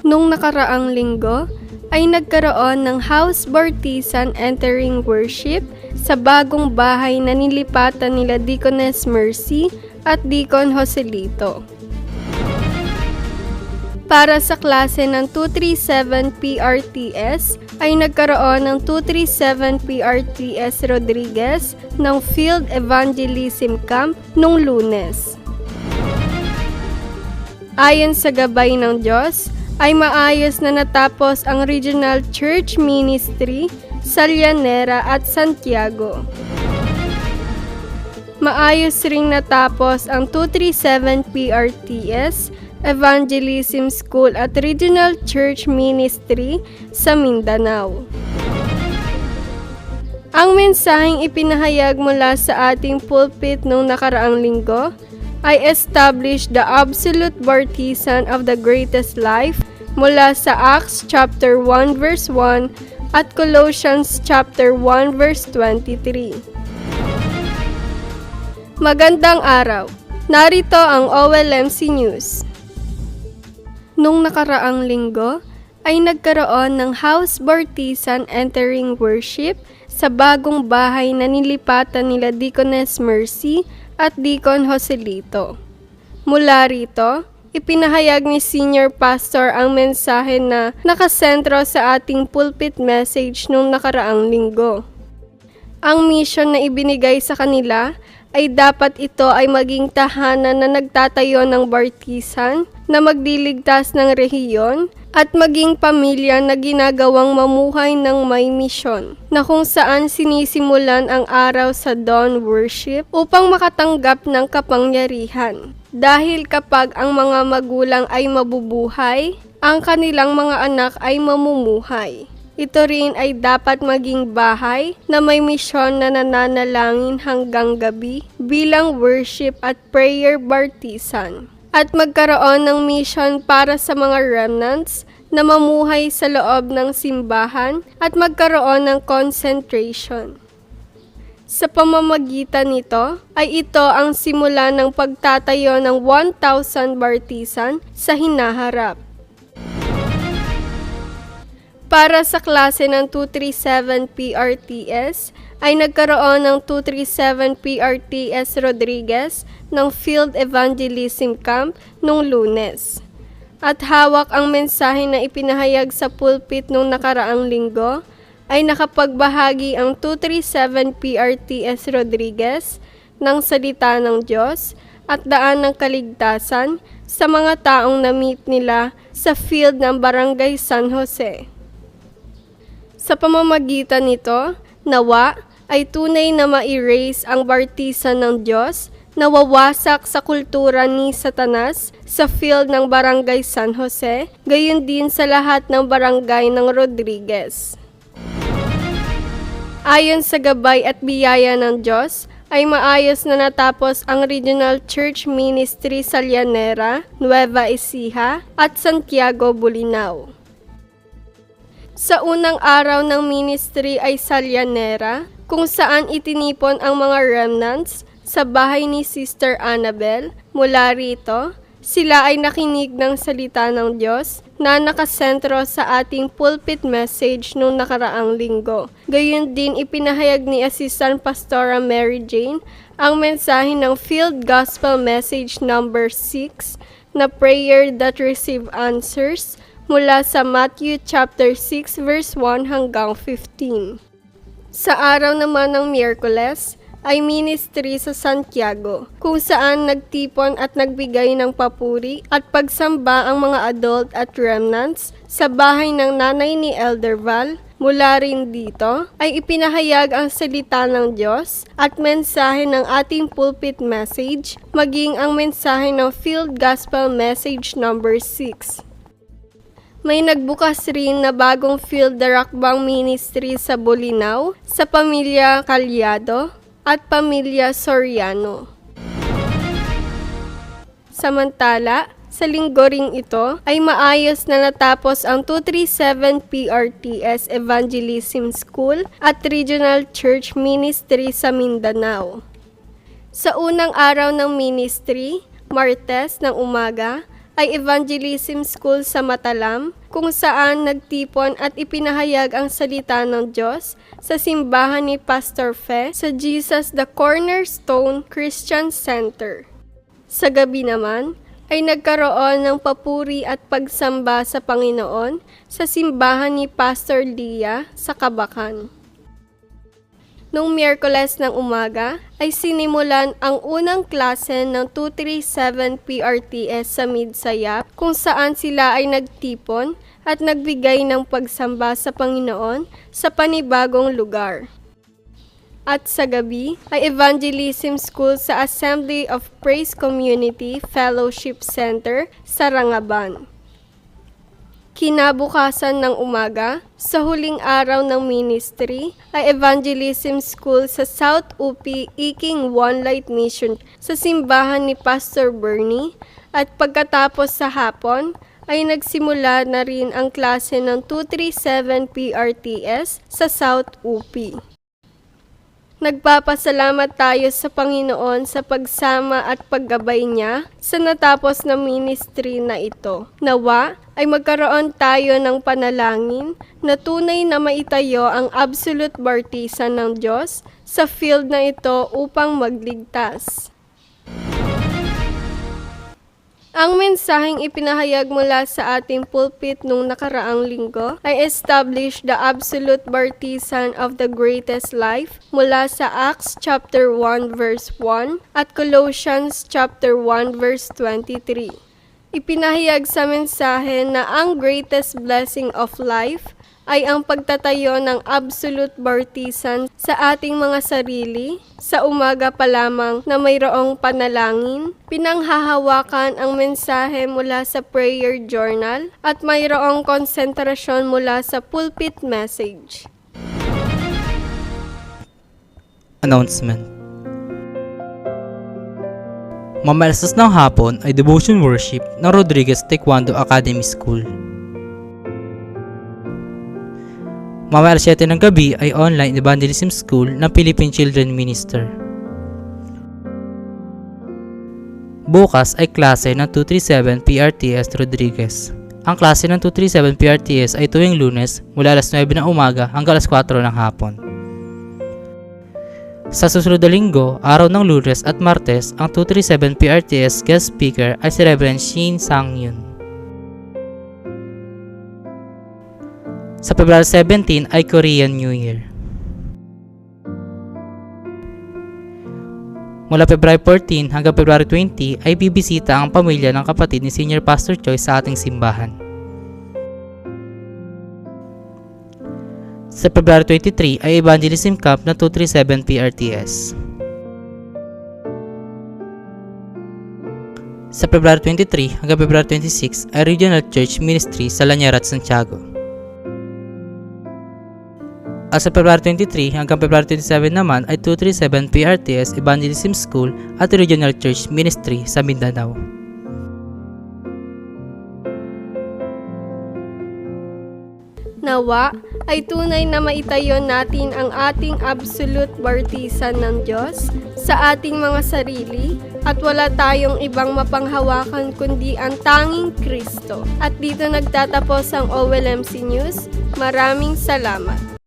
Nung nakaraang linggo, ay nagkaroon ng house baptisan entering worship sa bagong bahay na nilipatan nila Deaconess Mercy at Deacon Joselito. Para sa klase ng 237 PRTS, ay nagkaroon ng 237 PRTS Rodriguez ng Field Evangelism Camp nung Lunes. Ayon sa gabay ng Diyos, ay maayos na natapos ang Regional Church Ministry sa Llanera at Santiago. Maayos ring natapos ang 237 PRTS Evangelism School at Regional Church Ministry sa Mindanao. Ang mensaheng ipinahayag mula sa ating pulpit noong nakaraang linggo ay establish the absolute baptism of the greatest life mula sa Acts chapter 1 verse 1 at Colossians chapter 1 verse 23. Magandang araw! Narito ang OLMC News. Nung nakaraang linggo, ay nagkaroon ng house baptisan entering worship sa bagong bahay na nilipatan nila Deaconess Mercy at Deacon Joselito. Mula rito, ipinahayag ni Senior Pastor ang mensahe na nakasentro sa ating pulpit message nung nakaraang linggo. Ang mission na ibinigay sa kanila ay dapat ito ay maging tahanan na nagtatayo ng baptisan na magliligtas ng rehiyon at maging pamilya na ginagawang mamuhay ng may misyon, na kung saan sinisimulan ang araw sa dawn worship upang makatanggap ng kapangyarihan. Dahil kapag ang mga magulang ay mabubuhay, ang kanilang mga anak ay mamumuhay. Ito rin ay dapat maging bahay na may misyon na nananalangin hanggang gabi bilang worship at prayer baptisan. At magkaroon ng mission para sa mga remnants na mamuhay sa loob ng simbahan at magkaroon ng concentration. Sa pamamagitan nito, ay ito ang simula ng pagtatayo ng 1,000 baptisan sa hinaharap. Para sa klase ng 237 PRTS, ay nagkaroon ng 237 PRTS Rodriguez ng Field Evangelism Camp nung Lunes. At hawak ang mensahe na ipinahayag sa pulpit nung nakaraang linggo, ay nakapagbahagi ang 237 PRTS Rodriguez ng salita ng Diyos at daan ng kaligtasan sa mga taong na-meet nila sa field ng Barangay San Jose. Sa pamamagitan nito, nawa ay tunay na ma-erase ang baptisan ng Diyos na wawasak sa kultura ni Satanas sa field ng Barangay San Jose, gayon din sa lahat ng barangay ng Rodriguez. Ayon sa gabay at biyaya ng Diyos, ay maayos na natapos ang Regional Church Ministry sa Llanera, Nueva Ecija at Santiago, Bolinao. Sa unang araw ng ministry ay sa Llanera, kung saan itinipon ang mga remnants sa bahay ni Sister Annabel. Mula rito, sila ay nakinig ng salita ng Diyos na nakasentro sa ating pulpit message noong nakaraang linggo. Gayon din ipinahayag ni Assistant Pastora Mary Jane ang mensahe ng Field Gospel Message number 6 na Prayer That Receive Answers mula sa Matthew chapter 6 verse 1 hanggang 15. Sa araw naman ng Miyerkules ay ministry sa Santiago, kung saan nagtipon at nagbigay ng papuri at pagsamba ang mga adult at remnants sa bahay ng nanay ni Elder Val. Mula rin dito ay ipinahayag ang salita ng Diyos at mensahe ng ating pulpit message, maging ang mensahe ng Field Gospel Message number 6. May nagbukas rin na bagong Field Darakbang Ministry sa Bolinao sa pamilya Calyado at pamilya Soriano. Samantala, sa linggo ring ito ay maayos na natapos ang 237 PRTS Evangelism School at Regional Church Ministry sa Mindanao. Sa unang araw ng ministry, Martes ng umaga, ay Evangelism School sa Matalam, kung saan nagtipon at ipinahayag ang salita ng Diyos sa simbahan ni Pastor Fe sa Jesus the Cornerstone Christian Center. Sa gabi naman, ay nagkaroon ng papuri at pagsamba sa Panginoon sa simbahan ni Pastor Lia sa Kabakan. Noong Miyerkules ng umaga, ay sinimulan ang unang klase ng 237 PRTS sa Midsayap, kung saan sila ay nagtipon at nagbigay ng pagsamba sa Panginoon sa panibagong lugar. At sa gabi ay Evangelism School sa Assembly of Praise Community Fellowship Center sa Rangaban. Kinabukasan ng umaga, sa huling araw ng ministry, ay Evangelism School sa South UP Iking One Light Mission sa simbahan ni Pastor Bernie, at pagkatapos sa hapon, ay nagsimula na rin ang klase ng 237 PRTS sa South UP. Nagpapasalamat tayo sa Panginoon sa pagsama at paggabay niya sa natapos na ministry na ito. Nawa ay magkaroon tayo ng panalangin na tunay na maitayo ang absolute bartisan ng Diyos sa field na ito upang magligtas. Ang mensaheng ipinahayag mula sa ating pulpit nung nakaraang linggo ay establish the absolute bartisan of the greatest life mula sa Acts chapter 1 verse 1 at Colossians chapter 1 verse 23. Ipinahayag sa mensahe na ang greatest blessing of life ay ang pagtatayo ng absolute bartisan sa ating mga sarili, sa umaga pa lamang na mayroong panalangin, pinanghahawakan ang mensahe mula sa prayer journal, at mayroong konsentrasyon mula sa pulpit message. Announcement. Mamalasas ng hapon ay devotion worship ng Rodriguez Taekwondo Academy School. Mamaya 7 ng gabi ay online evangelism school ng Philippine Children Minister. Bukas ay klase ng 237 PRTS Rodriguez. Ang klase ng 237 PRTS ay tuwing Lunes mula alas 9 ng umaga hanggang alas 4 ng hapon. Sa susunod na linggo, araw ng Lunes at Martes, ang 237 PRTS guest speaker ay si Reverend Shin Sang-yun. Sa February 17 ay Korean New Year. Mula February 14 hanggang February 20 ay bibisita ang pamilya ng kapatid ni Senior Pastor Choi sa ating simbahan. Sa February 23 ay Evangelism Camp ng 237 PRTS. Sa February 23 hanggang February 26 ay Regional Church Ministry sa Lanyara at Santiago. At sa February 23 hanggang February 27 naman ay 237 PRTS Evangelism School at Regional Church Ministry sa Mindanao. Nawa ay tunay na maitayo natin ang ating absolute bartisan ng Diyos sa ating mga sarili at wala tayong ibang mapanghawakan kundi ang tanging Kristo. At dito nagtatapos ang OLMC News. Maraming salamat.